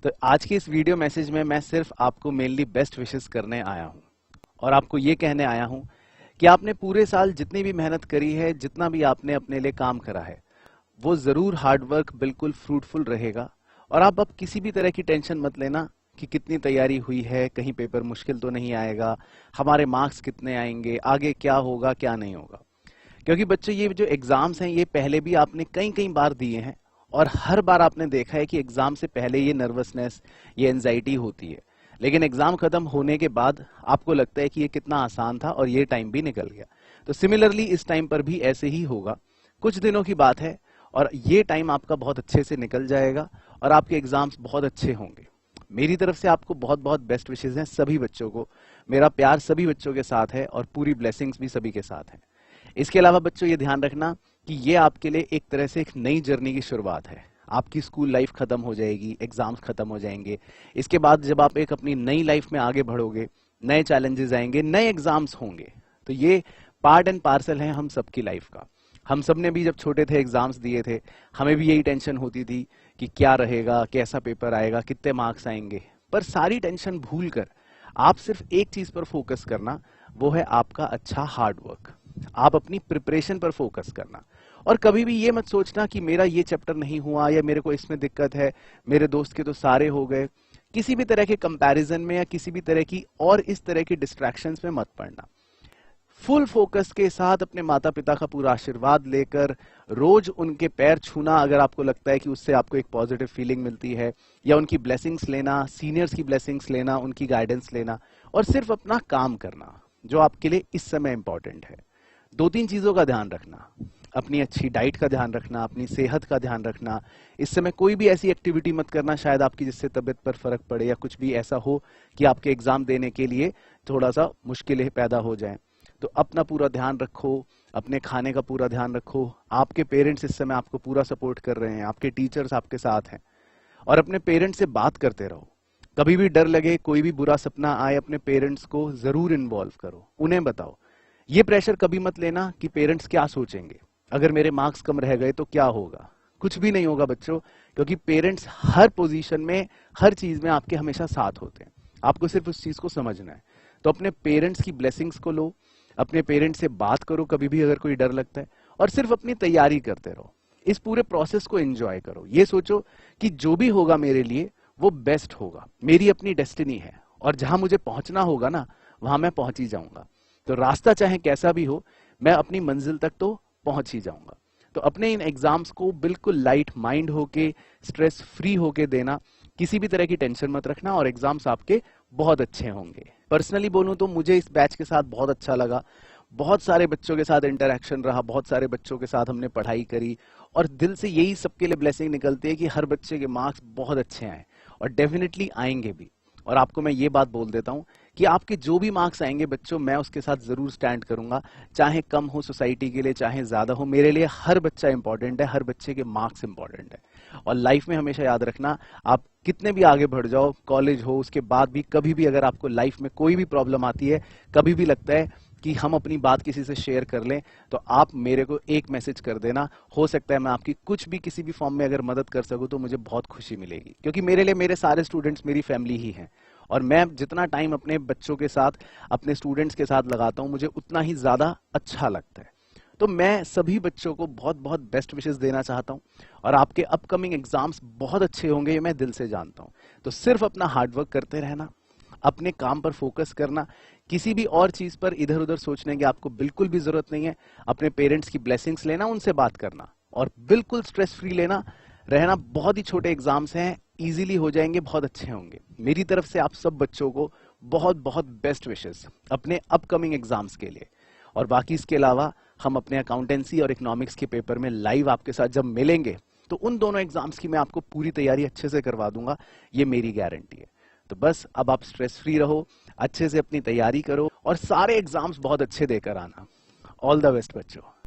तो आज की इस वीडियो मैसेज में मैं सिर्फ आपको मेनली बेस्ट विशेस करने आया हूं और आपको ये कहने आया हूं कि आपने पूरे साल जितनी भी मेहनत करी है, जितना भी आपने अपने लिए काम करा है, वो जरूर हार्डवर्क बिल्कुल फ्रूटफुल रहेगा। और आप अब किसी भी तरह की टेंशन मत लेना कि कितनी तैयारी हुई है, कहीं पेपर मुश्किल तो नहीं आएगा, हमारे मार्क्स कितने आएंगे, आगे क्या होगा क्या नहीं होगा। क्योंकि बच्चों, ये जो एग्जाम्स हैं ये पहले भी आपने कई कई बार दिए हैं और हर बार आपने देखा है कि एग्जाम से पहले ये नर्वसनेस, ये एंजाइटी होती है, लेकिन एग्जाम खत्म होने के बाद आपको लगता है कि ये कितना आसान था और ये टाइम भी निकल गया। तो सिमिलरली इस टाइम पर भी ऐसे ही होगा। कुछ दिनों की बात है और ये टाइम आपका बहुत अच्छे से निकल जाएगा और आपके एग्जाम्स बहुत अच्छे होंगे। मेरी तरफ से आपको बहुत बहुत बेस्ट विशेज हैं। सभी बच्चों को मेरा प्यार सभी बच्चों के साथ है और पूरी ब्लेसिंग्स भी सभी के साथ हैं। इसके अलावा बच्चों, ये ध्यान रखना कि ये आपके लिए एक तरह से एक नई जर्नी की शुरुआत है। आपकी स्कूल लाइफ खत्म हो जाएगी, एग्जाम्स खत्म हो जाएंगे। इसके बाद जब आप एक अपनी नई लाइफ में आगे बढ़ोगे, नए चैलेंजेस आएंगे, नए एग्जाम्स होंगे। तो ये पार्ट एंड पार्सल है हम सबकी लाइफ का। हम सब ने भी जब छोटे थे एग्जाम्स दिए थे, हमें भी यही टेंशन होती थी कि क्या रहेगा, कैसा पेपर आएगा, कितने मार्क्स आएंगे। पर सारी टेंशन भूल कर आप सिर्फ एक चीज पर फोकस करना, वो है आपका अच्छा हार्डवर्क। आप अपनी प्रिपरेशन पर फोकस करना और कभी भी ये मत सोचना कि मेरा ये चैप्टर नहीं हुआ या मेरे को इसमें दिक्कत है, मेरे दोस्त के तो सारे हो गए। किसी भी तरह के कंपैरिजन में या किसी भी तरह की और इस तरह की डिस्ट्रैक्शंस में मत पड़ना। फुल फोकस के साथ अपने माता पिता का पूरा आशीर्वाद लेकर रोज उनके पैर छूना, अगर आपको लगता है कि उससे आपको एक पॉजिटिव फीलिंग मिलती है, या उनकी ब्लेसिंग्स लेना, सीनियर्स की ब्लेसिंग्स लेना, उनकी गाइडेंस लेना और सिर्फ अपना काम करना जो आपके लिए इस समय इंपॉर्टेंट है। दो तीन चीजों का ध्यान रखना, अपनी अच्छी डाइट का ध्यान रखना, अपनी सेहत का ध्यान रखना। इस समय कोई भी ऐसी एक्टिविटी मत करना शायद आपकी जिससे तबीयत पर फर्क पड़े या कुछ भी ऐसा हो कि आपके एग्जाम देने के लिए थोड़ा सा मुश्किलें पैदा हो जाएं। तो अपना पूरा ध्यान रखो, अपने खाने का पूरा ध्यान रखो। आपके पेरेंट्स इस समय आपको पूरा सपोर्ट कर रहे हैं, आपके टीचर्स आपके साथ हैं और अपने पेरेंट्स से बात करते रहो। कभी भी डर लगे, कोई भी बुरा सपना आए, अपने पेरेंट्स को जरूर इन्वॉल्व करो, उन्हें बताओ। ये प्रेशर कभी मत लेना कि पेरेंट्स क्या सोचेंगे, अगर मेरे मार्क्स कम रह गए तो क्या होगा। कुछ भी नहीं होगा बच्चों, क्योंकि पेरेंट्स हर पोजीशन में, हर चीज में आपके हमेशा साथ होते हैं। आपको सिर्फ उस चीज को समझना है। तो अपने पेरेंट्स की ब्लेसिंग्स को लो, अपने पेरेंट्स से बात करो कभी भी अगर कोई डर लगता है, और सिर्फ अपनी तैयारी करते रहो। इस पूरे प्रोसेस को एंजॉय करो। ये सोचो कि जो भी होगा मेरे लिए वो बेस्ट होगा, मेरी अपनी डेस्टिनी है और जहां मुझे पहुंचना होगा ना, वहां मैं पहुंच ही जाऊंगा। तो रास्ता चाहे कैसा भी हो, मैं अपनी मंजिल तक तो पहुंच ही जाऊंगा। तो अपने इन एग्जाम्स को बिल्कुल लाइट माइंड होके, स्ट्रेस फ्री होके देना, किसी भी तरह की टेंशन मत रखना और एग्जाम्स आपके बहुत अच्छे होंगे। पर्सनली बोलूं तो मुझे इस बैच के साथ बहुत अच्छा लगा। बहुत सारे बच्चों के साथ इंटरेक्शन रहा, बहुत सारे बच्चों के साथ हमने पढ़ाई करी और दिल से यही सबके लिए ब्लेसिंग निकलती है कि हर बच्चे के मार्क्स बहुत अच्छे आए और डेफिनेटली आएंगे भी। और आपको मैं ये बात बोल देता हूं कि आपके जो भी मार्क्स आएंगे बच्चों, मैं उसके साथ जरूर स्टैंड करूंगा, चाहे कम हो सोसाइटी के लिए, चाहे ज्यादा हो। मेरे लिए हर बच्चा इंपॉर्टेंट है, हर बच्चे के मार्क्स इंपॉर्टेंट है। और लाइफ में हमेशा याद रखना, आप कितने भी आगे बढ़ जाओ, कॉलेज हो, उसके बाद भी कभी भी अगर आपको लाइफ में कोई भी प्रॉब्लम आती है, कभी भी लगता है कि हम अपनी बात किसी से शेयर कर लें, तो आप मेरे को एक मैसेज कर देना। हो सकता है मैं आपकी कुछ भी किसी भी फॉर्म में अगर मदद कर सकूं तो मुझे बहुत खुशी मिलेगी, क्योंकि मेरे लिए मेरे सारे स्टूडेंट्स मेरी फैमिली ही हैं और मैं जितना टाइम अपने बच्चों के साथ, अपने स्टूडेंट्स के साथ लगाता हूं, मुझे उतना ही ज्यादा अच्छा लगता है। तो मैं सभी बच्चों को बहुत बहुत बेस्ट विशेस देना चाहता हूं और आपके अपकमिंग एग्जाम्स बहुत अच्छे होंगे, ये मैं दिल से जानता हूं। तो सिर्फ अपना हार्डवर्क करते रहना, अपने काम पर फोकस करना, किसी भी और चीज पर इधर उधर सोचने की आपको बिल्कुल भी जरूरत नहीं है। अपने पेरेंट्स की ब्लेसिंग्स लेना, उनसे बात करना और बिल्कुल स्ट्रेस फ्री लेना रहना। बहुत ही छोटे एग्जाम्स हैं, इजीली हो जाएंगे, बहुत अच्छे होंगे। मेरी तरफ से आप सब बच्चों को बहुत बहुत बेस्ट विशेस अपने अपकमिंग एग्जाम्स के लिए। और बाकी इसके अलावा हम अपने अकाउंटेंसी और इकोनॉमिक्स के पेपर में लाइव आपके साथ जब मिलेंगे तो उन दोनों एग्जाम्स की मैं आपको पूरी तैयारी अच्छे से करवा दूंगा, ये मेरी गारंटी है। तो बस अब आप स्ट्रेस फ्री रहो, अच्छे से अपनी तैयारी करो और सारे एग्जाम्स बहुत अच्छे देकर आना। ऑल द बेस्ट बच्चों।